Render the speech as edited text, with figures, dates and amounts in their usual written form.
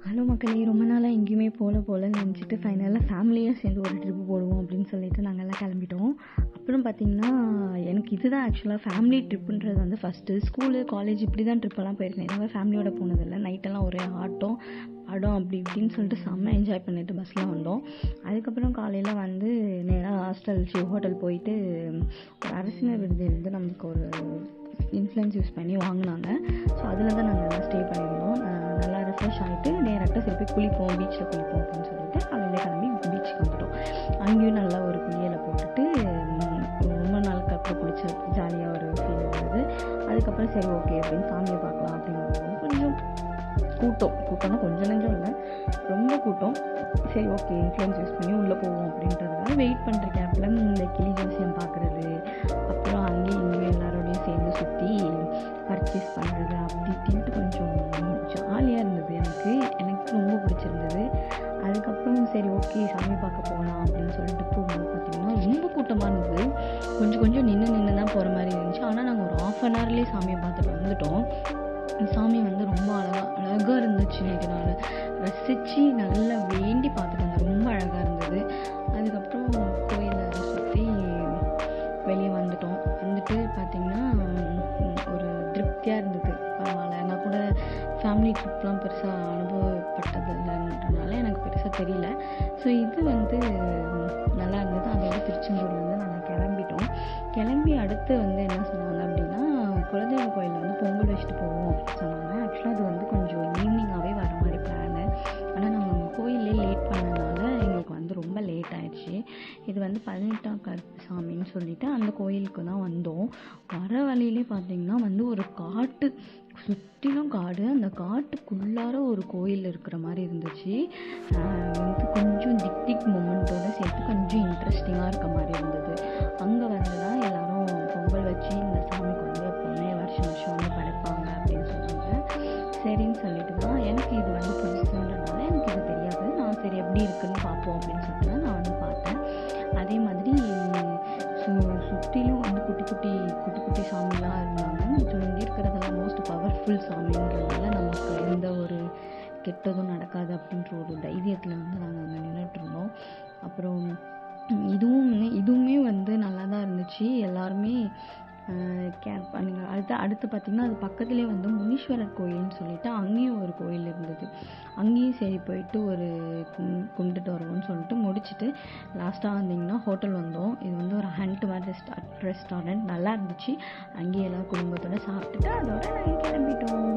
Hello மக்களே, ரொம்ப நாளாக எங்கேயுமே போலன்னு நினச்சிட்டு ஃபைனலாக ஃபேமிலியாக சேர்ந்து ஒரு ட்ரிப்பு போடுவோம் அப்படின்னு சொல்லிட்டு நாங்கள்லாம் கிளம்பிட்டோம். அப்புறம் பார்த்திங்கன்னா எனக்கு இதுதான் ஆக்சுவலாக ஃபேமிலி ட்ரிப்புன்றது வந்து ஃபஸ்ட்டு. ஸ்கூலு காலேஜ் இப்படி தான் ட்ரிப்பெல்லாம் போயிருக்கேன். இதெல்லாம் ஃபேமிலியோட போனதில்லை. நைட்டெல்லாம் ஒரே ஆட்டம் படம் அப்படி இப்படின்னு சொல்லிட்டு செம்ம என்ஜாய் பண்ணிவிட்டு பஸ்ஸில் வந்தோம். அதுக்கப்புறம் காலையில் வந்து நேராக ஹோட்டல் போயிட்டு ஒரு அரசினர் விருது வந்து நமக்கு ஒரு இன்ஃப்ளூயன்ஸ் யூஸ் பண்ணி வாங்கினாங்க. ஸோ அதில் தான் நாங்கள் எல்லாம் ஸ்டே பண்ணியிருந்தோம். நல்லா ரெஃப்ரெஷ் ஆகிட்டு நேராக திருப்பி குளிப்போம், பீச்சில் குளிப்போம் அப்படின்னு சொல்லிட்டு காலையில் கிளம்பி பீச்சுக்கு வந்துட்டோம். அங்கேயும் நல்லா ஒரு குளியலை போட்டுட்டு ரொம்ப நாளுக்கு அப்புறம் குளிச்ச ஜாலியாக ஒரு ஃபீல் இருந்தது. அதுக்கப்புறம் சரி ஓகே அப்படின்னு சாமியை பார்க்கலாம் அப்படிங்கிறது கொஞ்சம் கூட்டம்னா கொஞ்சம் நெஞ்சம் இல்லை, ரொம்ப கூட்டம். சரி ஓகே இன்ஃப்ளூயன்ஸ் யூஸ் பண்ணி உள்ளே போவோம் அப்படின்றதுனால வெயிட் பண்ணுற கேப்பில் இந்த கிளி ஜோசியம் பார்க்குறது, அப்புறம் அங்கேயும் இங்கேயும் எல்லாரோடையும் சேர்ந்து சுற்றி பர்ச்சேஸ் பண்ணுறது அப்படி இப்படின்ட்டு கொஞ்சம் ஜாலியாக இருந்தது. எனக்கு ரொம்ப பிடிச்சிருந்தது. அதுக்கப்புறம் சரி ஓகே சாமி பார்க்க போகலாம் அப்படின்னு சொல்லிட்டு போகும்போது பார்த்திங்கன்னா ரொம்ப கூட்டமாக இருந்தது. கொஞ்சம் நின்று தான் போகிற மாதிரி இருந்துச்சு. ஆனால் நாங்கள் ஒரு 1/2 an hourலேயே சாமியை பார்த்துட்டு வந்துட்டோம். சாமி வந்து ரொம்ப அழகாக இருந்துச்சு. இன்னைக்கு நான் ரசித்து நல்லா வேண்டி பார்த்துட்டு வந்தேன். ரொம்ப அழகாக இருந்தது. அதுக்கப்புறம் கோயிலை சுற்றி வெளியே வந்துட்டு பார்த்திங்கன்னா ஒரு திருப்தியாக இருந்தது. பரவாயில்ல, நான் கூட ஃபேமிலி ட்ரிப்லாம் பெருசாக அனுபவப்பட்டதில்லைன்றனால எனக்கு பெருசாக தெரியல. ஸோ இது வந்து நல்லா இருந்தது. அதோட திருச்செந்தூர்லேருந்து நாங்கள் கிளம்பி அடுத்து வந்து என்ன சொன்னாங்க அப்படின்னா, குலதெய்வ கோயிலில் வந்து பொங்கல் வச்சுட்டு போவோம் அப்படின்னு சொன்னாங்க. ஆக்சுவலாக அது வந்து கொஞ்சம் ஈவினிங்காகவே வர மாதிரி பிளானு. ஆனால் நாங்கள் கோயிலே லேட் பண்ணனால எங்களுக்கு வந்து ரொம்ப லேட் ஆயிடுச்சு. இது வந்து 18ஆம் கருப்பு சாமின்னு சொல்லிட்டு அந்த கோயிலுக்கு தான் வந்தோம். வர வழியிலே பார்த்திங்கன்னா வந்து ஒரு காட்டு, சுற்றிலும் காடு, அந்த காட்டுக்குள்ளார ஒரு கோயில் இருக்கிற மாதிரி இருந்துச்சு. இது கொஞ்சம் திக் மொமெண்ட்டோடு சேர்த்து கொஞ்சம் இன்ட்ரெஸ்டிங்காக இருக்க மாதிரி இருந்தது. அங்கே வந்து தான் எல்லோரும் பொங்கல் வச்சு இந்த சாமிக்கு வந்து எப்போவுமே வருஷம் வந்து படைப்பாங்க அப்படின்னு சொன்னாங்க. சரின்னு சொல்லிட்டு தான் எனக்கு இது வந்து புதுசுன்றனால எனக்கு இது தெரியாது. நான் சரி எப்படி இருக்குன்னு பார்ப்போம் அப்படின்னு சொல்லிட்டு தான் நான் வந்து பார்த்தேன். அதே மாதிரி சுற்றிலும் வந்து குட்டி குட்டி சாமிலாம் இருந்தாங்க. ஸோ இங்கே இருக்கிறதெல்லாம் மோஸ்ட் பவர்ஃபுல் சாமின்றதுனால நமக்கு எந்த ஒரு கெட்டதும் நடக்காது அப்படின்ற ஒரு தைரியத்தில் வந்து நாங்கள் அங்கே நின்றுட்டுருந்தோம். அப்புறம் இதுவுமே வந்து நல்லா தான் இருந்துச்சு. எல்லாருமே கேர் பண்ணுங்க. அடுத்து பார்த்திங்கன்னா அது பக்கத்துலேயே வந்து முனீஸ்வரர் கோயில்னு சொல்லிட்டு அங்கேயும் ஒரு கோயில் இருந்தது. அங்கேயும் சரி போயிட்டு ஒரு கும்பிட்டுட்டு வருவோம்னு சொல்லிட்டு முடிச்சுட்டு லாஸ்ட்டாக வந்திங்கன்னா ஹோட்டல் வந்தோம். இது வந்து ஒரு ஹண்ட் மாதிரி ரெஸ்டாரண்ட் நல்லா இருந்துச்சு. அங்கேயே எல்லாம் குடும்பத்தோடு சாப்பிட்டுட்டு அதோட நாங்கள் கிளம்பிட்டோம்.